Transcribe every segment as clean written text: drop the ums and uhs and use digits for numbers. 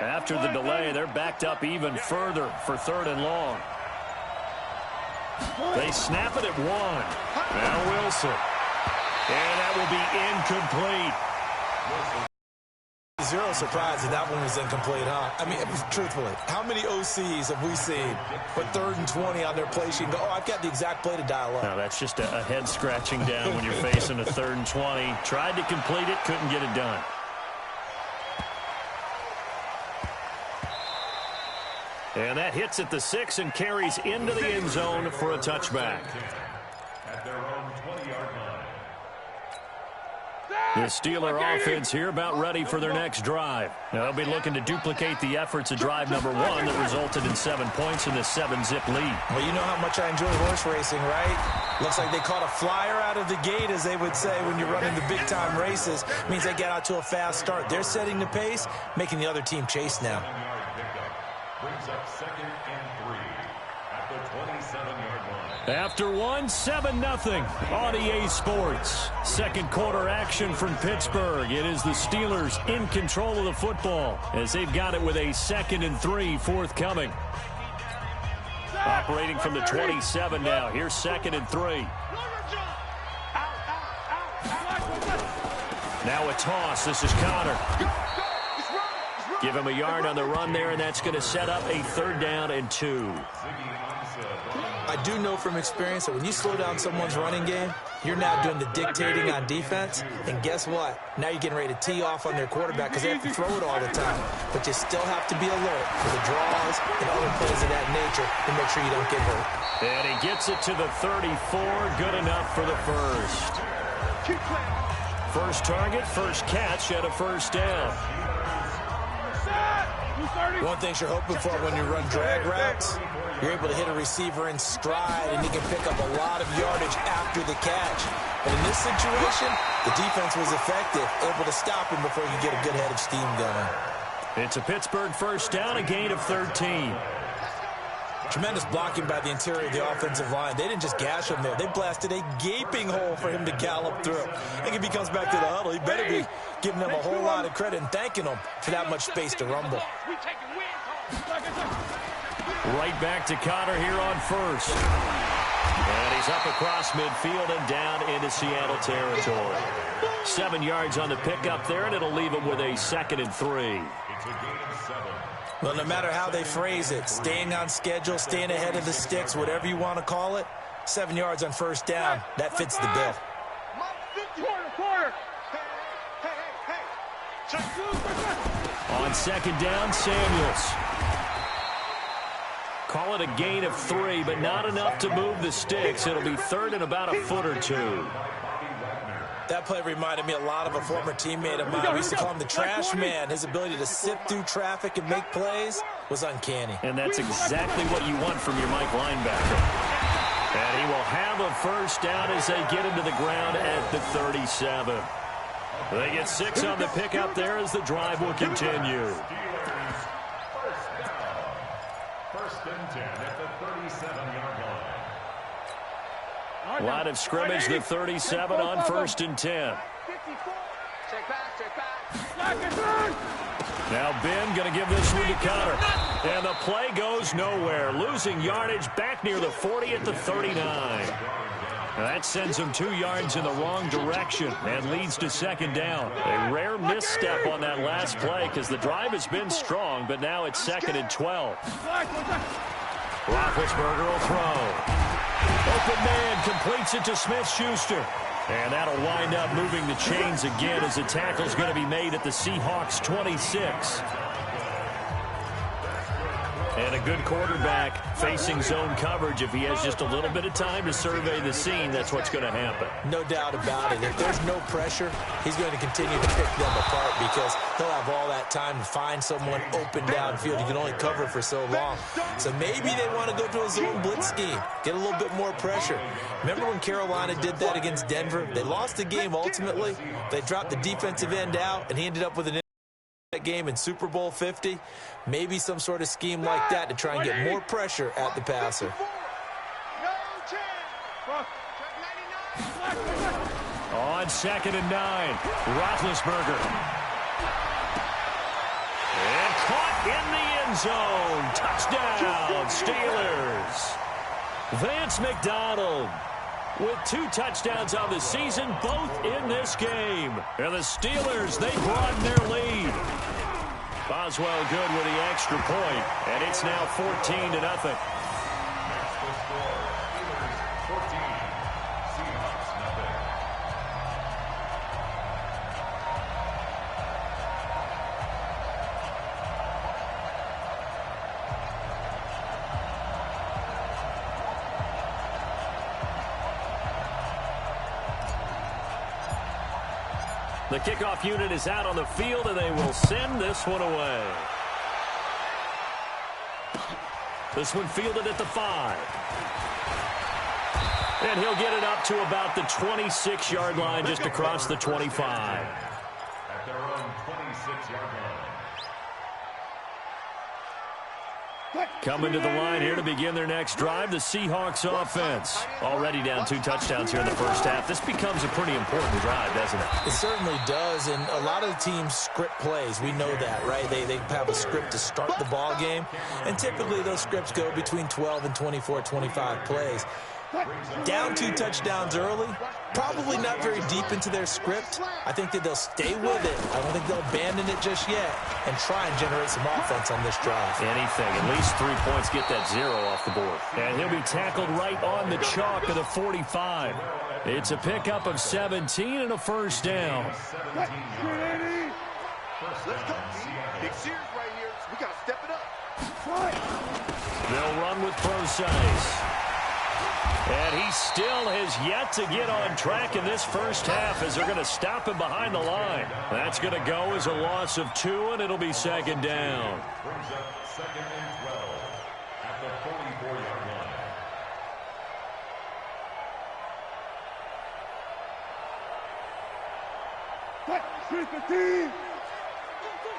After the delay, they're backed up even further for 3rd and long. They snap it at 1. Now Wilson. And that will be incomplete. Zero surprise that one was incomplete, huh? I mean, truthfully, how many OCs have we seen put 3rd and 20 on their play sheet and go, oh, I've got the exact play to dial up? No, that's just a head scratching down when you're facing a 3rd and 20. Tried to complete it, couldn't get it done. And that hits at the 6 and carries into the end zone for a touchback. At their own 20-yard line. The Steeler offense here about ready for their next drive. Now they'll be looking to duplicate the efforts of drive number 1 that resulted in 7 points in the 7-zip lead. Well, you know how much I enjoy horse racing, right? Looks like they caught a flyer out of the gate, as they would say when you're running the big-time races. It means they get out to a fast start. They're setting the pace, making the other team chase now. Brings up 2nd and 3 at the 27-yard line. After 1, 7-0 on EA Sports. Second quarter action from Pittsburgh. It is the Steelers in control of the football as they've got it with a 2nd and 3 forthcoming. Operating from the 27 now. Here's 2nd and 3. Now a toss. This is Connor. Give him a yard on the run there, and that's going to set up a 3rd down and 2. I do know from experience that when you slow down someone's running game, you're now doing the dictating on defense. And guess what? Now you're getting ready to tee off on their quarterback because they have to throw it all the time. But you still have to be alert for the draws and other plays of that nature to make sure you don't get hurt. And he gets it to the 34. Good enough for the first. First target, first catch at a 1st down. One thing you're hoping for when you run drag routes, you're able to hit a receiver in stride, and he can pick up a lot of yardage after the catch. But in this situation, the defense was effective, able to stop him before you get a good head of steam going. It's a Pittsburgh 1st down, a gain of 13. Tremendous blocking by the interior of the offensive line. They didn't just gash him there. They blasted a gaping hole for him to gallop through. I think if he comes back to the huddle, he better be giving them a whole lot of credit and thanking them for that much space to rumble. Right back to Connor here on 1st. And he's up across midfield and down into Seattle territory. 7 yards on the pickup there, and it'll leave him with a 2nd and 3. It's a gain of 7. Well, no matter how they phrase it, staying on schedule, staying ahead of the sticks, whatever you want to call it, 7 yards on 1st down, that fits the bill. On 2nd down, Samuels. Call it a gain of 3, but not enough to move the sticks. It'll be 3rd and about a foot or 2. That play reminded me a lot of a former teammate of mine. We used to call him the trash man. His ability to sift through traffic and make plays was uncanny. And that's exactly what you want from your Mike linebacker. And he will have a 1st down as they get him to the ground at the 37. They get 6 on the pickup there as the drive will continue. 1st and 10 at the 37-yard line. Line of scrimmage, the 37 on 1st and 10. Check back. Now Ben going to give this one to Connor. And the play goes nowhere. Losing yardage back near the 40 at the 39. Now that sends him 2 yards in the wrong direction and leads to 2nd down. A rare misstep on that last play because the drive has been strong, but now it's 2nd and 12. Roethlisberger will throw. Open man completes it to Smith-Schuster. And that'll wind up moving the chains again as the tackle's going to be made at the Seahawks 26. And a good quarterback facing zone coverage. If he has just a little bit of time to survey the scene, that's what's going to happen. No doubt about it. If there's no pressure, he's going to continue to pick them apart because he'll have all that time to find someone open downfield. You can only cover for so long. So maybe they want to go to a zone blitz scheme, get a little bit more pressure. Remember when Carolina did that against Denver? They lost the game ultimately. They dropped the defensive end out, and he ended up with an game in Super Bowl 50. Maybe some sort of scheme like that to try and get more pressure at the passer. On 2nd and 9, Roethlisberger. And caught end zone. Touchdown, Steelers. Vance McDonald with 2 touchdowns on the season, both in this game. And the Steelers, they broaden their lead. Boswell good with the extra point, and it's now 14-0. The kickoff unit is out on the field, and they will send this one away. This one fielded at the 5. And he'll get it up to about the 26-yard line, just across the 25. At their own 26-yard line. Coming to the line here to begin their next drive, the Seahawks offense. Already down 2 touchdowns here in the first half. This becomes a pretty important drive, doesn't it? It certainly does, and a lot of the teams script plays. We know that, right? They have a script to start the ball game, and typically those scripts go between 12 and 24, 25 plays. Down 2 touchdowns early, probably not very deep into their script. I think that they'll stay with it. I don't think they'll abandon it just yet and try and generate some offense on this drive. Anything. At least 3 points, get that 0 off the board. And he'll be tackled right on the chalk of the 45. It's a pickup of 17 and a first down. Let's go. Big series right here. We got to step it up. They'll run with Procise. And he still has yet to get on track in this first half as they're going to stop him behind the line. That's going to go as a loss of 2, and it'll be second down. Brings up 2nd and 12 at the 44-yard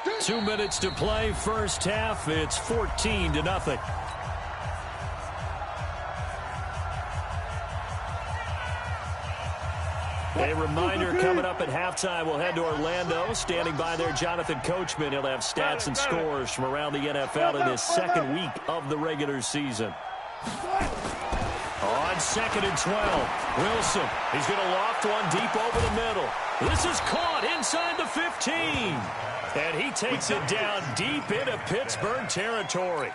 line. 2 minutes to play, first half. It's 14-0. A reminder coming up at halftime. We'll head to Orlando. Standing by there, Jonathan Coachman. He'll have stats and scores from around the NFL in his second week of the regular season. On 2nd and 12, Wilson. He's going to loft one deep over the middle. This is caught inside the 15. And he takes it down deep into Pittsburgh territory.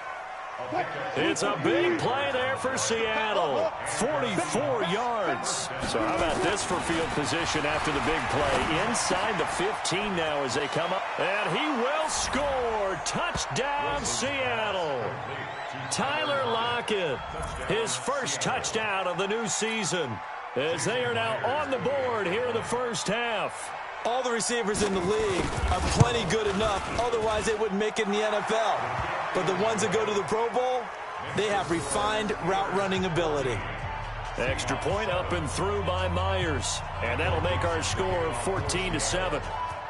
It's a big play there for Seattle. 44 yards. So how about this for field position after the big play? Inside the 15 now as they come up. And he will score. Touchdown, Seattle. Tyler Lockett, his first touchdown of the new season, as they are now on the board here in the first half. All the receivers in the league are plenty good enough. Otherwise, they wouldn't make it in the NFL. But the ones that go to the Pro Bowl, they have refined route running ability. Extra point up and through by Myers. And that'll make our score 14-7.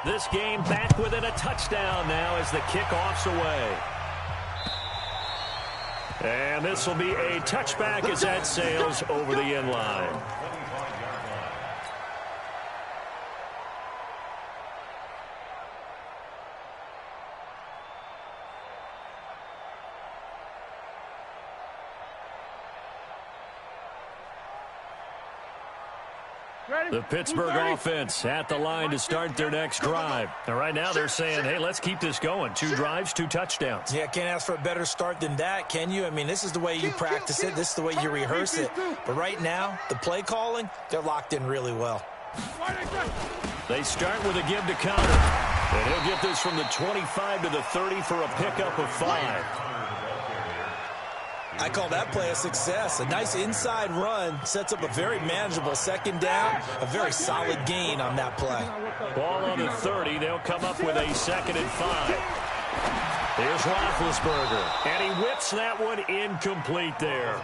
This game back within a touchdown now as the kickoff's away. And this will be a touchback as that sails over the end line. The Pittsburgh offense at the line to start their next drive. And right now they're saying, hey, let's keep this going. 2 drives, 2 touchdowns. Yeah, can't ask for a better start than that, can you? I mean, this is the way you practice it. This is the way you rehearse it. But right now, the play calling, they're locked in really well. They start with a give to counter. And he'll get this from the 25 to the 30 for a pickup of 5. I call that play a success. A nice inside run sets up a very manageable second down, a very solid gain on that play. Ball on the 30. They'll come up with a 2nd and 5. Here's Roethlisberger. And he whips that one incomplete there.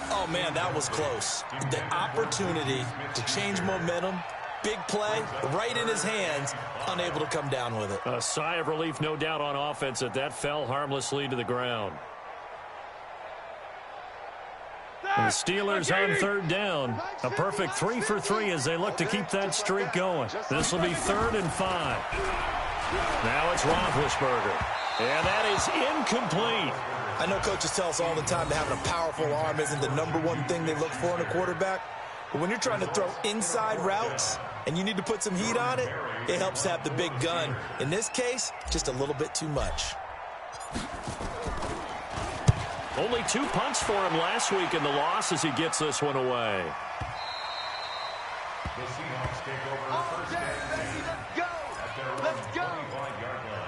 Oh, man, that was close. The opportunity to change momentum, big play, right in his hands, unable to come down with it. A sigh of relief, no doubt, on offense that fell harmlessly to the ground. And the Steelers on 3rd down. A perfect 3 for 3 as they look to keep that streak going. This will be 3rd and 5. Now it's Roethlisberger. And that is incomplete. I know coaches tell us all the time that having a powerful arm isn't the #1 thing they look for in a quarterback. But when you're trying to throw inside routes and you need to put some heat on it, it helps to have the big gun. In this case, just a little bit too much. Only 2 punts for him last week in the loss as he gets this one away. The Seahawks take over first and 10 at their own 25-yard line.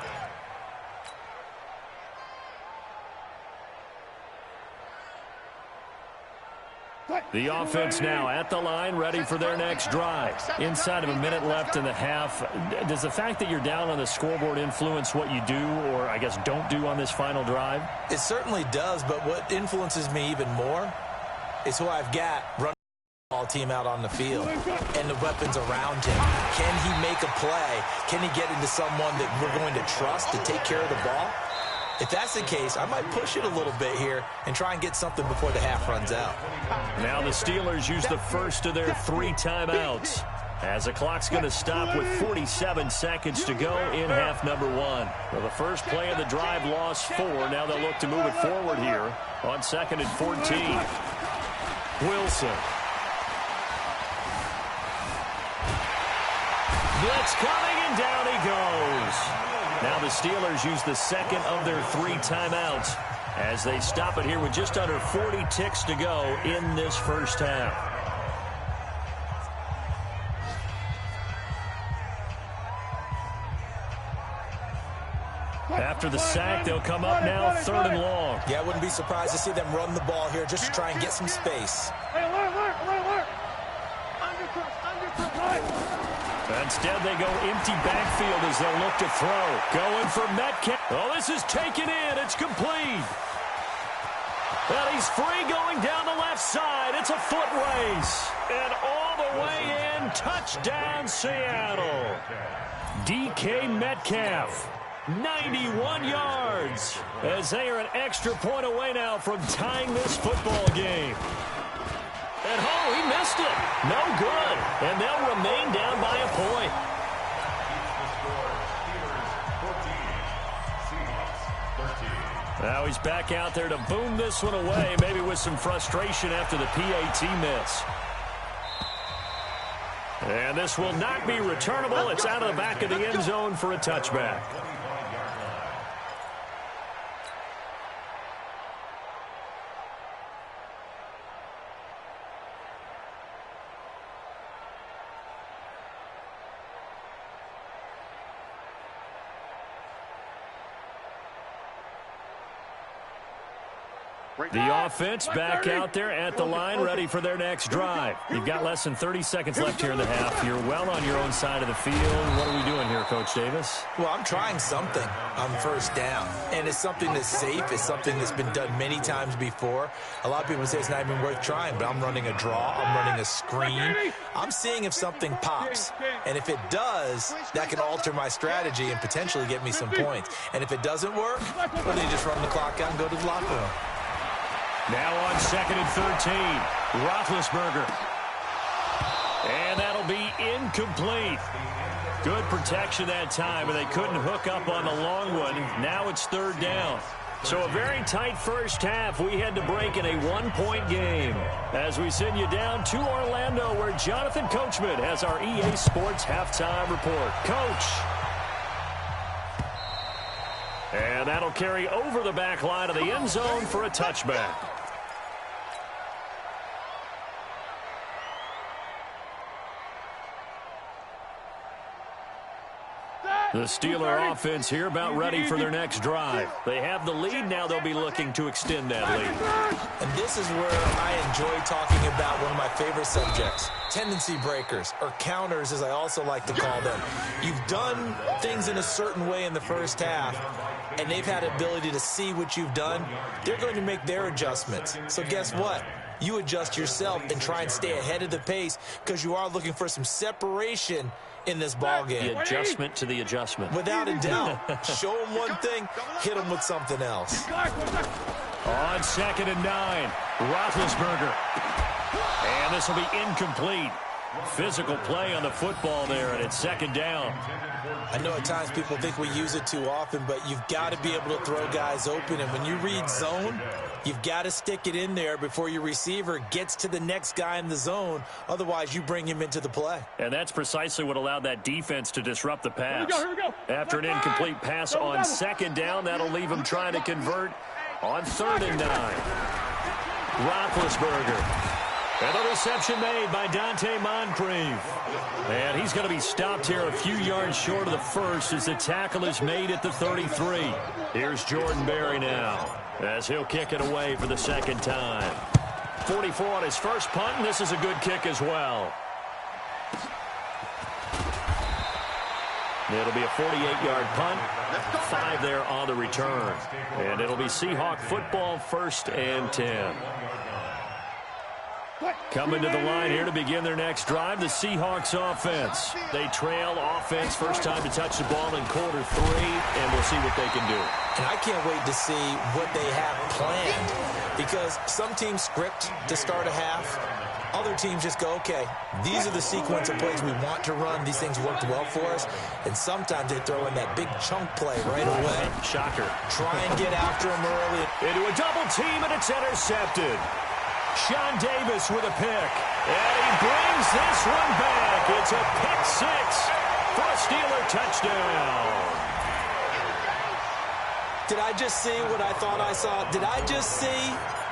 The offense now at the line, ready for their next drive. Inside of a minute left in the half, does the fact that you're down on the scoreboard influence what you do, or I guess don't do on this final drive? It certainly does, but what influences me even more is who I've got running the ball team out on the field and the weapons around him. Can he make a play? Can he get into someone that we're going to trust to take care of the ball? If that's the case, I might push it a little bit here and try and get something before the half runs out. Now the Steelers use the first of their 3 timeouts as the clock's going to stop with 47 seconds to go in half number 1. Well, the first play of the drive lost 4. Now they'll look to move it forward here on 2nd and 14. Wilson. Blitz coming, and down he goes. Now the Steelers use the second of their 3 timeouts as they stop it here with just under 40 ticks to go in this first half. After the sack, they'll come up now 3rd and long. Yeah, I wouldn't be surprised to see them run the ball here just to try and get some space. Instead, they go empty backfield as they'll look to throw. Going for Metcalf. Oh, this is taken in. It's complete. And he's free going down the left side. It's a foot race. And all the way in. Touchdown, Seattle. DK Metcalf. 91 yards. As they are an extra point away now from tying this football game. And oh, he missed it. No good. And they'll remain down by a point. Now he's back out there to boom this one away, maybe with some frustration after the PAT miss. And this will not be returnable. It's out of the back of the end zone for a touchback. The offense back out there at the line, ready for their next drive. You've got less than 30 seconds left here in the half. You're well on your own side of the field. What are we doing here, Coach Davis? Well, I'm trying something on first down, and it's something that's safe. It's something that's been done many times before. A lot of people say it's not even worth trying, but I'm running a draw. I'm running a screen. I'm seeing if something pops, and if it does, that can alter my strategy and potentially get me some points. And if it doesn't work, well, then you just run the clock out and go to the locker room. Now on 2nd and 13, Roethlisberger. And that'll be incomplete. Good protection that time, but they couldn't hook up on the long one. Now it's 3rd down. So a very tight first half. We had to break in a 1-point game. As we send you down to Orlando, where Jonathan Coachman has our EA Sports halftime report. Coach. And that'll carry over the back line of the end zone for a touchback. The Steeler offense here about ready for their next drive. They have the lead. Now they'll be looking to extend that lead. And this is where I enjoy talking about one of my favorite subjects, tendency breakers, or counters as I also like to call them. You've done things in a certain way in the first half, and they've had the ability to see what you've done. They're going to make their adjustments. So guess what? You adjust yourself and try and stay ahead of the pace because you are looking for some separation in this ball game. The adjustment to the adjustment. Without a doubt. Show them one thing, hit them with something else. On 2nd and 9, Roethlisberger. And this will be incomplete. Physical play on the football there, and it's second down. I know at times people think we use it too often, but you've got to be able to throw guys open. And when you read zone, you've got to stick it in there before your receiver gets to the next guy in the zone. Otherwise, you bring him into the play. And that's precisely what allowed that defense to disrupt the pass. Here we go. After an incomplete pass on second down, that'll leave him trying to convert on 3rd and 9. Roethlisberger. And the reception made by Dante Moncrief. And he's going to be stopped here a few yards short of the first as the tackle is made at the 33. Here's Jordan Berry now as he'll kick it away for the second time. 44 on his first punt, and this is a good kick as well. It'll be a 48-yard punt, 5 there on the return. And it'll be Seahawk football, 1st and 10. Coming to the line here to begin their next drive, the Seahawks offense. They trail offense, first time to touch the ball in quarter 3, and we'll see what they can do. And I can't wait to see what they have planned, because some teams script to start a half. Other teams just go, okay, these are the sequence of plays we want to run. These things worked well for us. And sometimes they throw in that big chunk play right away. Shocker. Try and get after them early. Into a double team, and it's intercepted. Sean Davis with a pick. And he brings this one back. It's a pick 6 for a Steeler touchdown. Did I just see what I thought I saw? Did I just see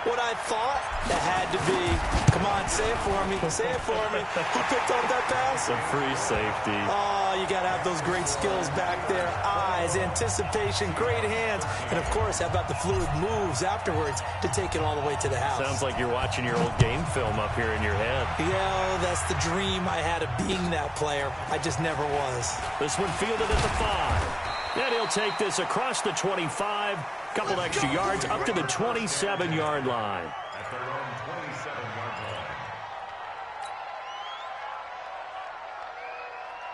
what I thought? That had to be. Come on, say it for me. Say it for me. Who picked up that pass? A free safety. Oh, you got to have those great skills back there. Eyes, anticipation, great hands. And, of course, how about the fluid moves afterwards to take it all the way to the house? Sounds like you're watching your old game film up here in your head. Yeah, that's the dream I had of being that player. I just never was. This one fielded at the 5. And he'll take this across the 25, couple extra yards up to the 27-yard line. At their own 27-yard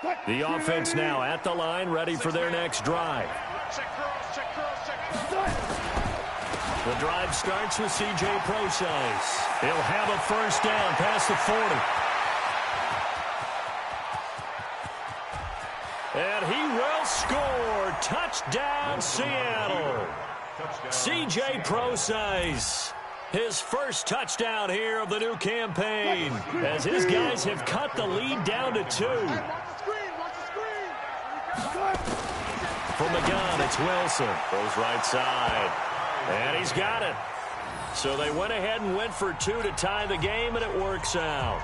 line. The offense now at the line, ready for their next drive. The drive starts with C.J. Procise. He'll have a first down past the 40. And he will score. Touchdown, Seattle. C.J. Procise, his first touchdown here of the new campaign, as his guys have cut the lead down to 2. From the gun, it's Wilson. Goes right side. And he's got it. So they went ahead and went for 2 to tie the game, and it works out.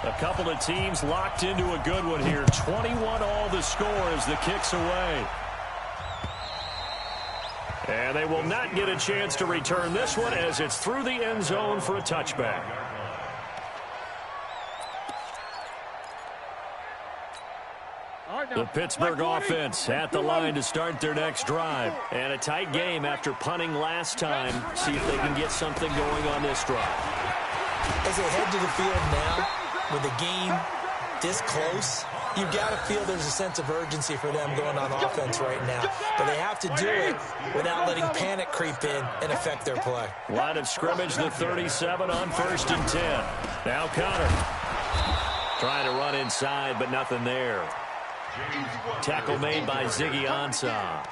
A couple of teams locked into a good one here. 21 all the score as the kick's away. And they will not get a chance to return this one as it's through the end zone for a touchback. The Pittsburgh offense at the line to start their next drive. And a tight game after punting last time. See if they can get something going on this drive. As they head to the field now, with the game this close, you've got to feel there's a sense of urgency for them going on offense right now. But they have to do it without letting panic creep in and affect their play. Line of scrimmage, the 37 on 1st and 10. Now Connor trying to run inside, but nothing there. Tackle made by Ziggy Ansah.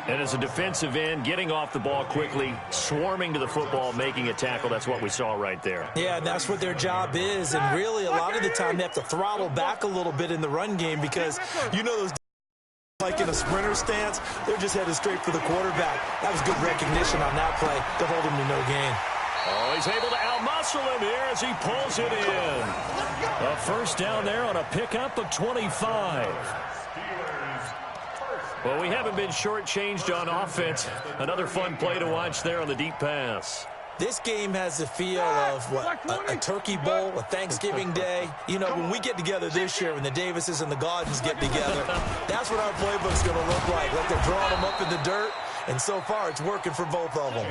And as a defensive end, getting off the ball quickly, swarming to the football, making a tackle, that's what we saw right there. Yeah, and that's what their job is. And really, a lot of the time, they have to throttle back a little bit in the run game because, you know, those like in a sprinter stance, they're just headed straight for the quarterback. That was good recognition on that play to hold him to no gain. Oh, he's able to outmuscle him here as he pulls it in. A first down there on a pickup of 25. Well, we haven't been shortchanged on offense. Another fun play to watch there on the deep pass. This game has the feel of, what, a turkey bowl, a Thanksgiving day. You know, when we get together this year, when the Davises and the Gaudens get together, that's what our playbook's going to look like they're drawing them up in the dirt. And so far, it's working for both of them.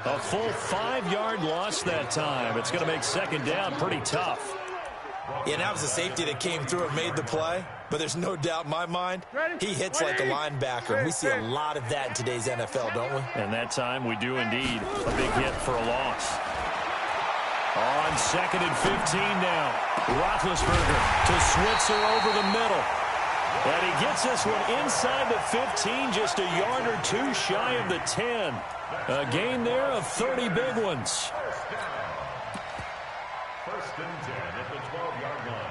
A full 5-yard loss that time. It's going to make second down pretty tough. Yeah, and that was a safety that came through and made the play. But there's no doubt in my mind, he hits like a linebacker. And we see a lot of that in today's NFL, don't we? And that time we do indeed. A big hit for a loss. On 2nd and 15 now. Roethlisberger to Switzer over the middle. And he gets this one inside the 15, just a yard or two shy of the 10. A gain there of 30 big ones. First and 10 at the 12-yard line.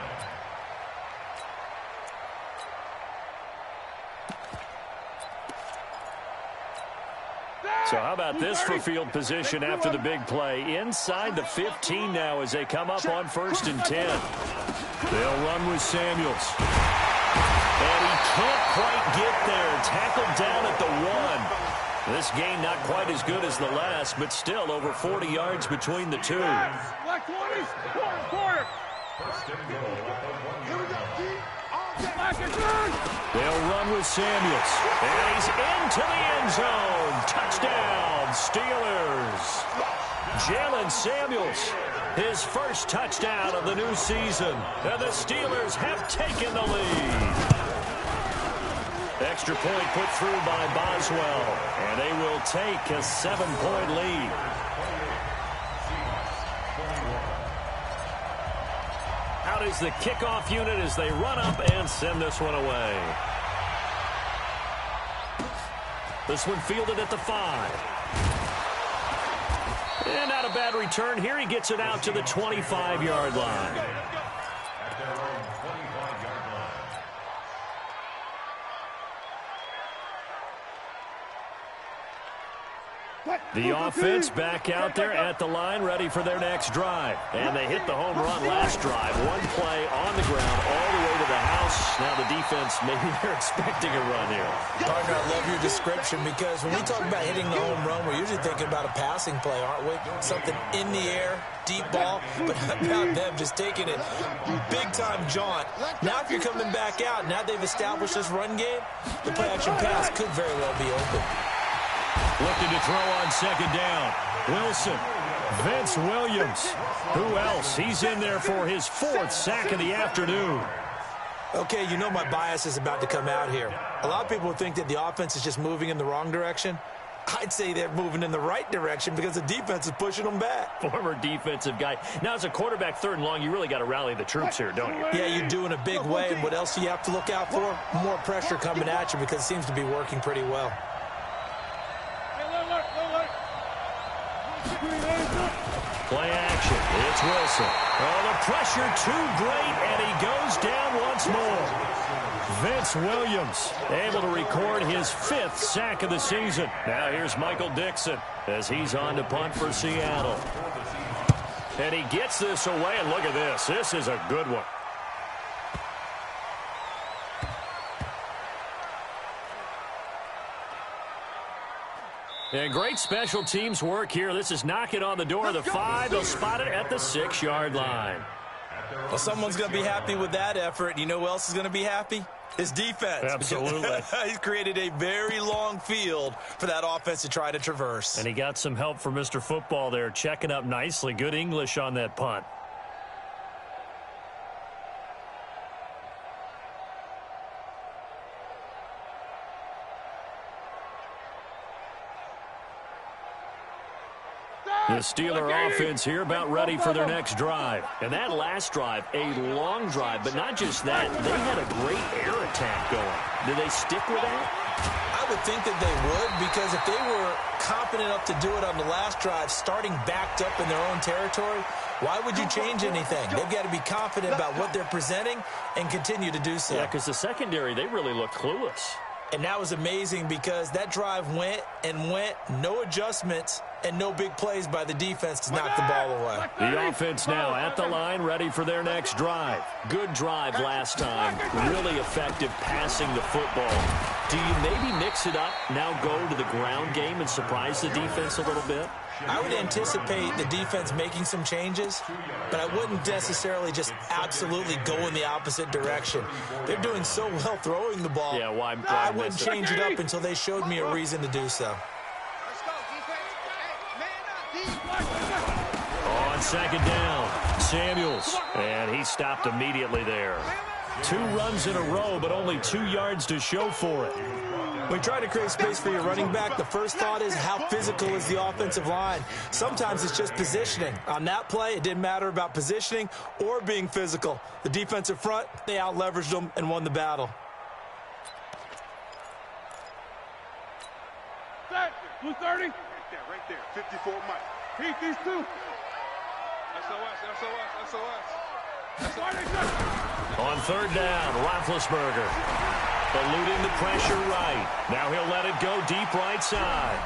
So how about this for field position after the big play? Inside the 15 now as they come up on 1st and 10. They'll run with Samuels. And he can't quite get there. Tackled down at the 1. This game not quite as good as the last, but still over 40 yards between the two. Black 20s, quarter. First and goal at the 1-yard line. They'll run with Samuels. And he's into the end zone. Touchdown, Steelers. Jalen Samuels, his first touchdown of the new season. And the Steelers have taken the lead. Extra point put through by Boswell. And they will take a 7-point lead. Out is the kickoff unit as they run up and send this one away. This one fielded at the 5. And not a bad return here. He gets it out to the 25-yard line. At their own 25-yard line. The offense back out there at the line, ready for their next drive. And they hit the home run last drive. One play on the ground all the way to the house. Now the defense, maybe they're expecting a run here. Partner, I love your description because when we talk about hitting the home run, we're usually thinking about a passing play, aren't we? Something in the air, deep ball, but how about them just taking it big-time jaunt. Now if you're coming back out, now they've established this run game, the play-action pass could very well be open. Looking to throw on 2nd down. Wilson. Vince Williams. Who else? He's in there for his 4th sack of the afternoon. Okay, you know my bias is about to come out here. A lot of people think that the offense is just moving in the wrong direction. I'd say they're moving in the right direction because the defense is pushing them back. Former defensive guy. Now, as a quarterback 3rd and long, you really got to rally the troops here, don't you? Yeah, you do in a big way. And what else do you have to look out for? More pressure coming at you because it seems to be working pretty well. Play action. It's Wilson. Oh, the pressure too great, and he goes down once more. Vince Williams able to record his 5th sack of the season. Now here's Michael Dixon as he's on to punt for Seattle. And he gets this away, and look at this. This is a good one. And great special teams work here. This is knocking on the door of the 5. They'll spot it at the 6-yard line. Well, someone's going to be happy with that effort. You know who else is going to be happy? His defense. Absolutely. He's created a very long field for that offense to try to traverse. And he got some help from Mr. Football there, checking up nicely. Good English on that punt. The Steeler offense here about ready for their next drive. And that last drive, a long drive, but not just that. They had a great air attack going. Did they stick with that? I would think that they would, because if they were confident enough to do it on the last drive, starting backed up in their own territory, why would you change anything? They've got to be confident about what they're presenting and continue to do so. Yeah, because the secondary, they really look clueless. And that was amazing because that drive went and went, no adjustments, and no big plays by the defense to knock the ball away. The offense now at the line, ready for their next drive. Good drive last time. Really effective passing the football. Do you maybe mix it up, now go to the ground game and surprise the defense a little bit? I would anticipate the defense making some changes, but I wouldn't necessarily just absolutely go in the opposite direction. They're doing so well throwing the ball. Yeah, why I wouldn't change it up until they showed me a reason to do so. On 2nd down, Samuels, and he stopped immediately there. 2 runs in a row, but only 2 yards to show for it. When trying to create space for your running back, the first thought is how physical is the offensive line. Sometimes it's just positioning. On that play, it didn't matter about positioning or being physical. The defensive front, they out-leveraged them and won the battle. Blue 30. Right there. 54 Mike. Keep these two. SOS. On third down, Roethlisberger eluding the pressure right. Now he'll let it go deep right side.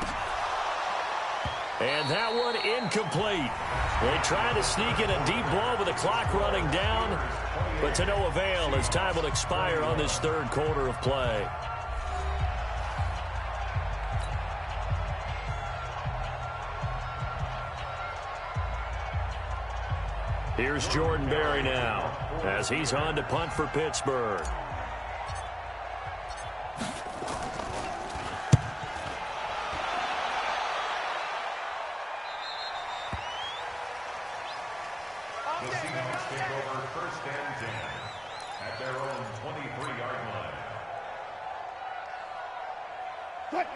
And that one incomplete. They try to sneak in a deep blow with the clock running down, but to no avail as time will expire on this third quarter of play. Here's Jordan Berry now as he's on to punt for Pittsburgh. The Seahawks take over first and 10 at their own 23-yard line.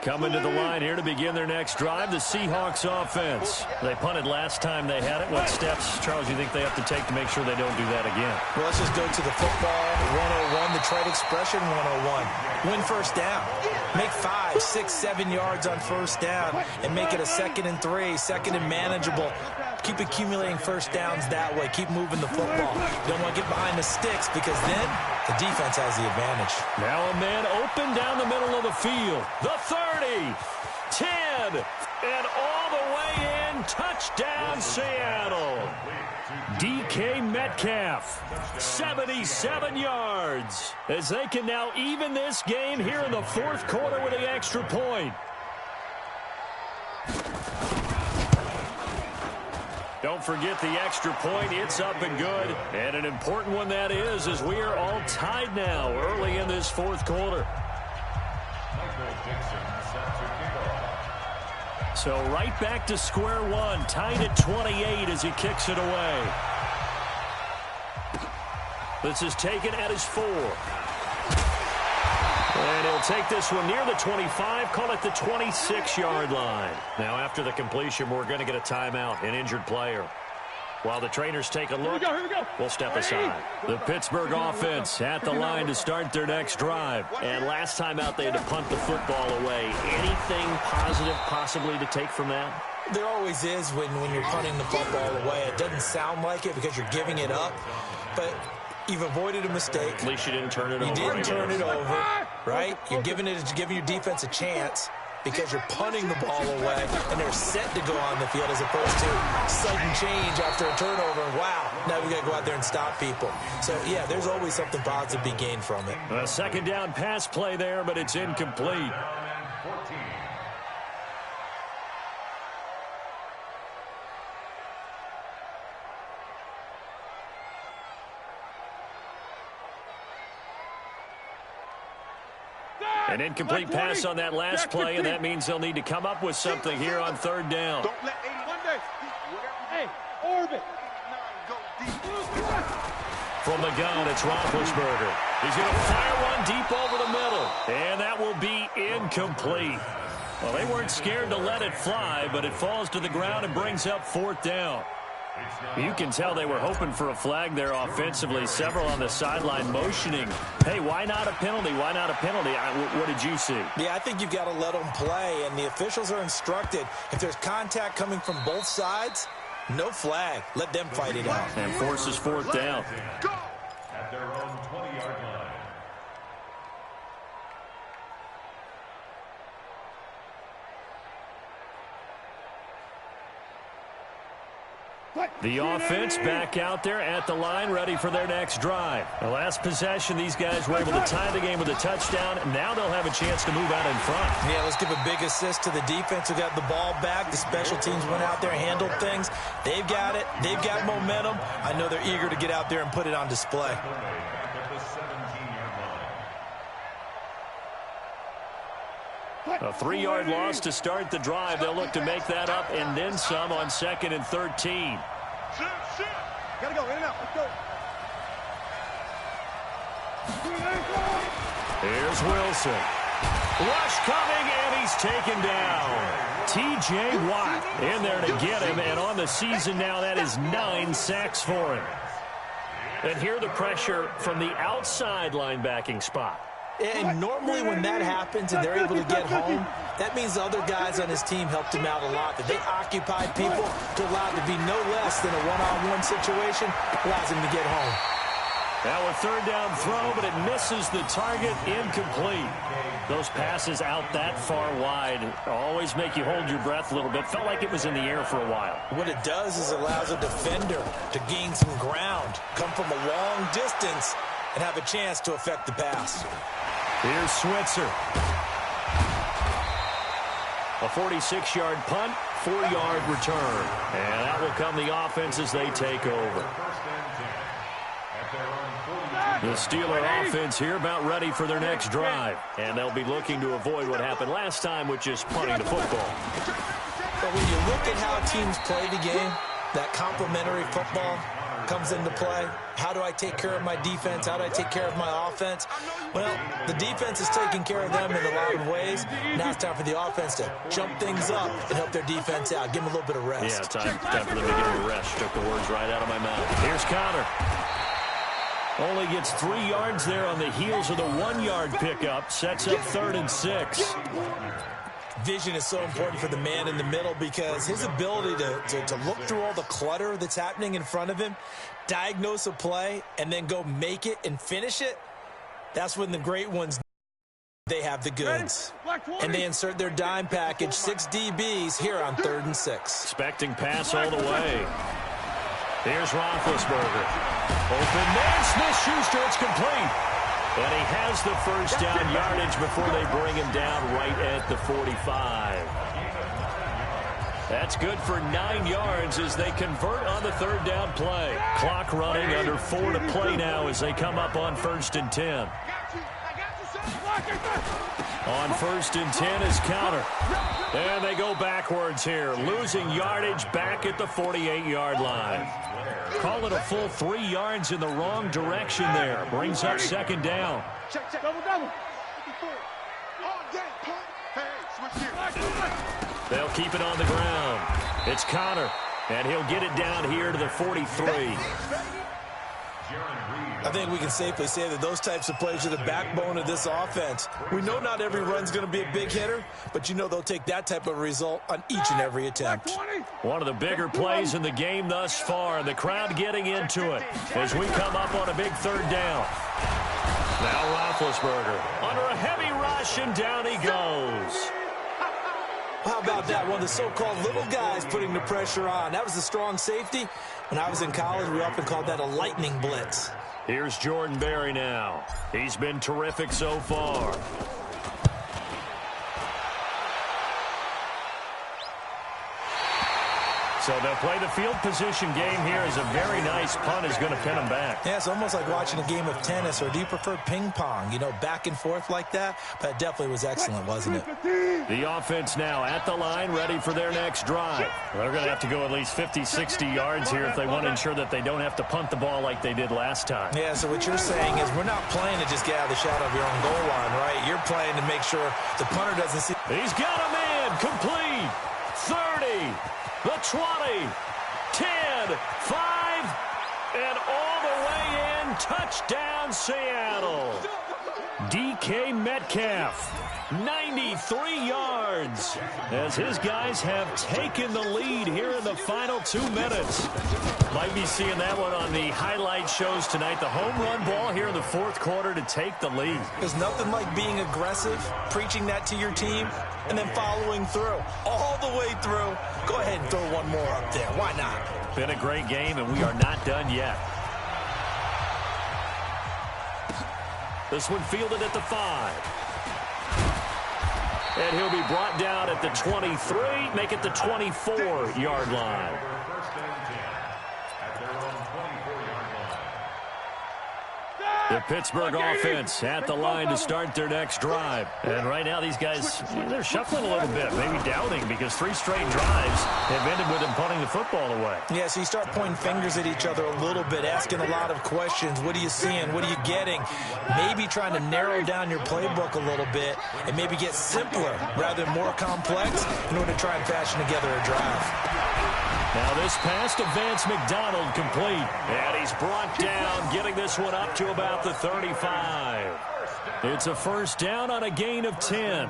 Coming to the line here to begin their next drive, the Seahawks offense. They punted last time they had it. What steps, Charles, do you think they have to take to make sure they don't do that again? Well, let's just go to the football 101, the trade expression 101. Win first down. Make 5, 6, 7 yards on first down and make it a 2nd and 3, 2nd and manageable. Keep accumulating first downs that way. Keep moving the football. Don't want to get behind the sticks because then the defense has the advantage. Now a man open down the middle of the field. The 30, 10, and all the way in. Touchdown, Seattle. DK Metcalf, 77 yards, as they can now even this game here in the fourth quarter with the extra point. Don't forget the extra point. It's up and good. And an important one that is, as we are all tied now early in this fourth quarter. So right back to square one, tied at 28 as he kicks it away. This is taken at his 4. And he'll take this one near the 25, call it the 26-yard line. Now after the completion, we're going to get a timeout, an injured player. While the trainers take a look, we'll step aside. The Pittsburgh offense at the line to start their next drive. And last time out, they had to punt the football away. Anything positive possibly to take from that? There always is when you're punting the football away. It doesn't sound like it because you're giving it up, but you've avoided a mistake. At least you didn't turn it over. You didn't turn it over, right? You're giving your defense a chance because you're punting the ball away, and they're set to go on the field as opposed to sudden change after a turnover. And wow, now we got to go out there and stop people. So, yeah, there's always something positive to be gained from it. A second down pass play there, but it's incomplete. An incomplete pass on that last play, and that means they'll need to come up with something here on third down. Don't let 81 days. Hey, orbit. From the gun, it's Roethlisberger. He's going to fire one deep over the middle, and that will be incomplete. Well, they weren't scared to let it fly, but it falls to the ground and brings up fourth down. You can tell they were hoping for a flag there offensively. Several on the sideline motioning. Hey, why not a penalty? Why not a penalty? What did you see? Yeah, I think you've got to let them play, and the officials are instructed. If there's contact coming from both sides, no flag. Let them fight it out. And forces fourth down. At their own 20-yard line. The offense back out there at the line, ready for their next drive. The last possession, these guys were able to tie the game with a touchdown. Now they'll have a chance to move out in front. Yeah, let's give a big assist to the defense who got the ball back. The special teams went out there and handled things. They've got it. They've got momentum. I know they're eager to get out there and put it on display. A 3-yard loss to start the drive. They'll look to make that up and then some on 2nd and 13. Gotta go, in and out, let's go. Here's Wilson. Rush coming, and he's taken down. T.J. Watt in there to get him, and on the season now, that is 9 sacks for him. And here the pressure from the outside linebacking spot. And normally when that happens and they're able to get home, that means the other guys on his team helped him out a lot. That they occupied people to allow it to be no less than a one-on-one situation, allows him to get home. Now a third down throw, but it misses the target, incomplete. Those passes out that far wide always make you hold your breath a little bit. Felt like it was in the air for a while. What it does is it allows a defender to gain some ground, come from a long distance, and have a chance to affect the pass. Here's Switzer. A 46-yard punt, 4-yard return. And that will come the offense as they take over. The Steeler offense here about ready for their next drive. And they'll be looking to avoid what happened last time, which is punting the football. But when you look at how teams play the game, that complementary football comes into play. How do I take care of my defense? How do I take care of my offense? Well, the defense is taking care of them in a lot of ways. Now it's time for the offense to jump things up and help their defense out. Give them a little bit of rest. Yeah, time for them to get a rest. Took the words right out of my mouth. Here's Connor. Only gets 3 yards there on the heels of the 1-yard pickup. Sets up 3rd and 6. Vision is so important for the man in the middle because his ability to look through all the clutter that's happening in front of him, diagnose a play, and then go make it and finish it, that's when the great ones, they have the goods. And they insert their dime package, 6 DBs here on 3rd and 6. Expecting pass all the way. Here's Roethlisberger. Open man, Smith-Schuster, it's complete. And he has the first down yardage before they bring him down right at the 45. That's good for 9 yards as they convert on the 3rd down play. Clock running, under 4 to play now as they come up on 1st and 10. On 1st and 10 is Counter. And they go backwards here, losing yardage back at the 48-yard line. Call it a full 3 yards in the wrong direction there. Brings up 2nd down. They'll keep it on the ground. It's Connor, and he'll get it down here to the 43. I think we can safely say that those types of plays are the backbone of this offense. We know not every run's going to be a big hitter, but you know they'll take that type of result on each and every attempt. One of the bigger plays in the game thus far, and the crowd getting into it as we come up on a big 3rd down. Now Roethlisberger under a heavy rush, and down he goes. How about that? One of the so-called little guys putting the pressure on. That was a strong safety. When I was in college, we often called that a lightning blitz. Here's Jordan Berry now. He's been terrific so far. So they'll play the field position game here as a very nice punt is going to pin them back. Yeah, it's almost like watching a game of tennis, or do you prefer ping pong? You know, back and forth like that? But it definitely was excellent, wasn't it? The offense now at the line, ready for their next drive. They're going to have to go at least 50, 60 yards here if they want to ensure that they don't have to punt the ball like they did last time. Yeah, so what you're saying is we're not playing to just get out of the shadow of your own goal line, right? You're playing to make sure the punter doesn't see. He's got a man, complete, 30. The 20, 10, 5, and all the way in, touchdown Seattle. DK Metcalf, 93 yards, as his guys have taken the lead here in the final 2 minutes. Might be seeing that one on the highlight shows tonight. The home run ball here in the 4th quarter to take the lead. There's nothing like being aggressive, preaching that to your team, and then following through, all the way through. Go ahead and throw one more up there. Why not? Been a great game, and we are not done yet. This one fielded at the 5. And he'll be brought down at the 23, make it the 24-yard line. The Pittsburgh offense at the line to start their next drive. And right now these guys, they're shuffling a little bit, maybe doubting, because 3 straight drives have ended with them punting the football away. Yeah, so you start pointing fingers at each other a little bit, asking a lot of questions. What are you seeing? What are you getting? Maybe trying to narrow down your playbook a little bit and maybe get simpler rather than more complex in order to try and fashion together a drive. Now this pass to Vance McDonald complete. And he's brought down, getting this one up to about the 35. It's a first down on a gain of 10.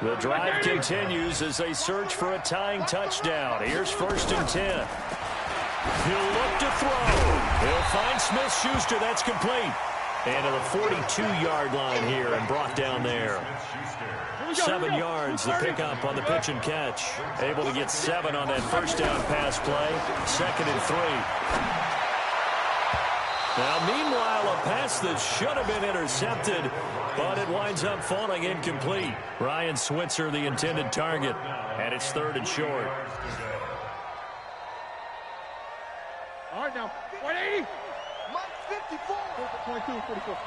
The drive continues as they search for a tying touchdown. Here's 1st and 10. He'll look to throw. He'll find Smith-Schuster. That's complete. And to the 42-yard line here and brought down there. 7 yards, the pickup on the pitch and catch. Able to get 7 on that first down pass play. 2nd and 3. Now, meanwhile, a pass that should have been intercepted, but it winds up falling incomplete. Ryan Switzer, the intended target, and it's 3rd and short. All right, now, 180. Mike 54. 22, 44.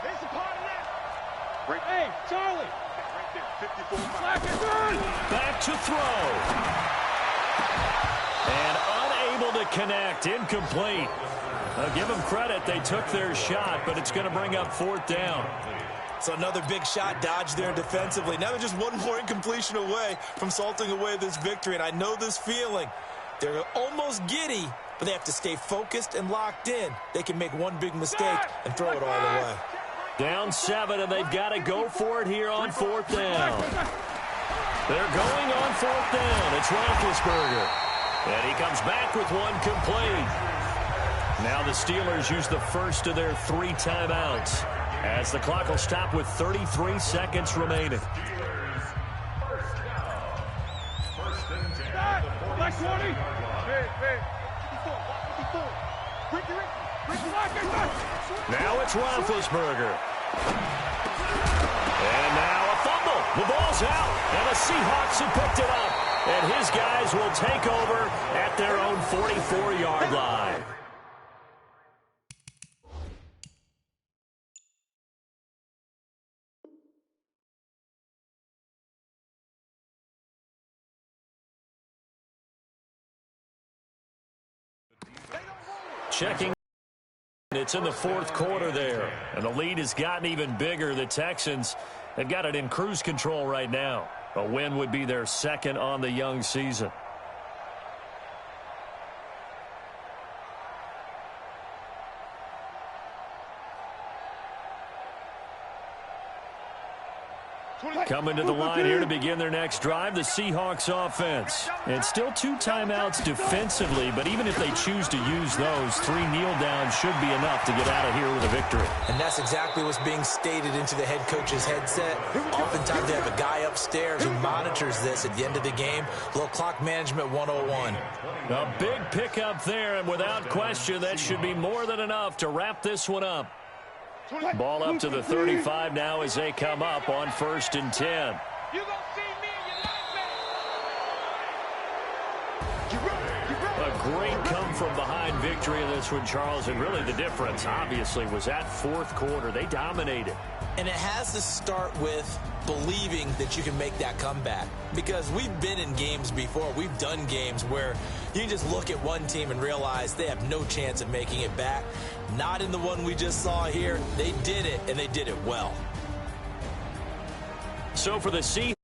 There's a part of that. Right. Hey, Charlie. Right there, 54. Back to throw. And unable to connect, incomplete. I'll give them credit, they took their shot, but it's going to bring up 4th down. So another big shot dodge there defensively. Now they're just one more incompletion away from salting away this victory, and I know this feeling. They're almost giddy, but they have to stay focused and locked in. They can make one big mistake and throw it all away. Down 7, and they've got to go for it here on 4th down. They're going on 4th down. It's Roethlisberger. And he comes back with one complete. Now the Steelers use the first of their 3 timeouts as the clock will stop with 33 seconds remaining. Now it's Roethlisberger. And now a fumble. The ball's out, and the Seahawks have picked it up. And his guys will take over at their own 44-yard line. Checking. It's in the 4th quarter there, and the lead has gotten even bigger. The Texans have got it in cruise control right now. A win would be their 2nd on the young season. Coming to the line here to begin their next drive, the Seahawks offense. And still 2 timeouts defensively, but even if they choose to use those, 3 kneel downs should be enough to get out of here with a victory. And that's exactly what's being stated into the head coach's headset. Oftentimes they have a guy upstairs who monitors this at the end of the game. A little clock management 101. A big pickup there, and without question, that should be more than enough to wrap this one up. Ball up to the 35 now as they come up on 1st and 10. A great come-from-behind victory in this one, Charles, and really the difference, obviously, was that 4th quarter. They dominated. And it has to start with believing that you can make that comeback. Because we've been in games before. We've done games where you can just look at one team and realize they have no chance of making it back. Not in the one we just saw here. They did it, and they did it well. So for the Seahawks,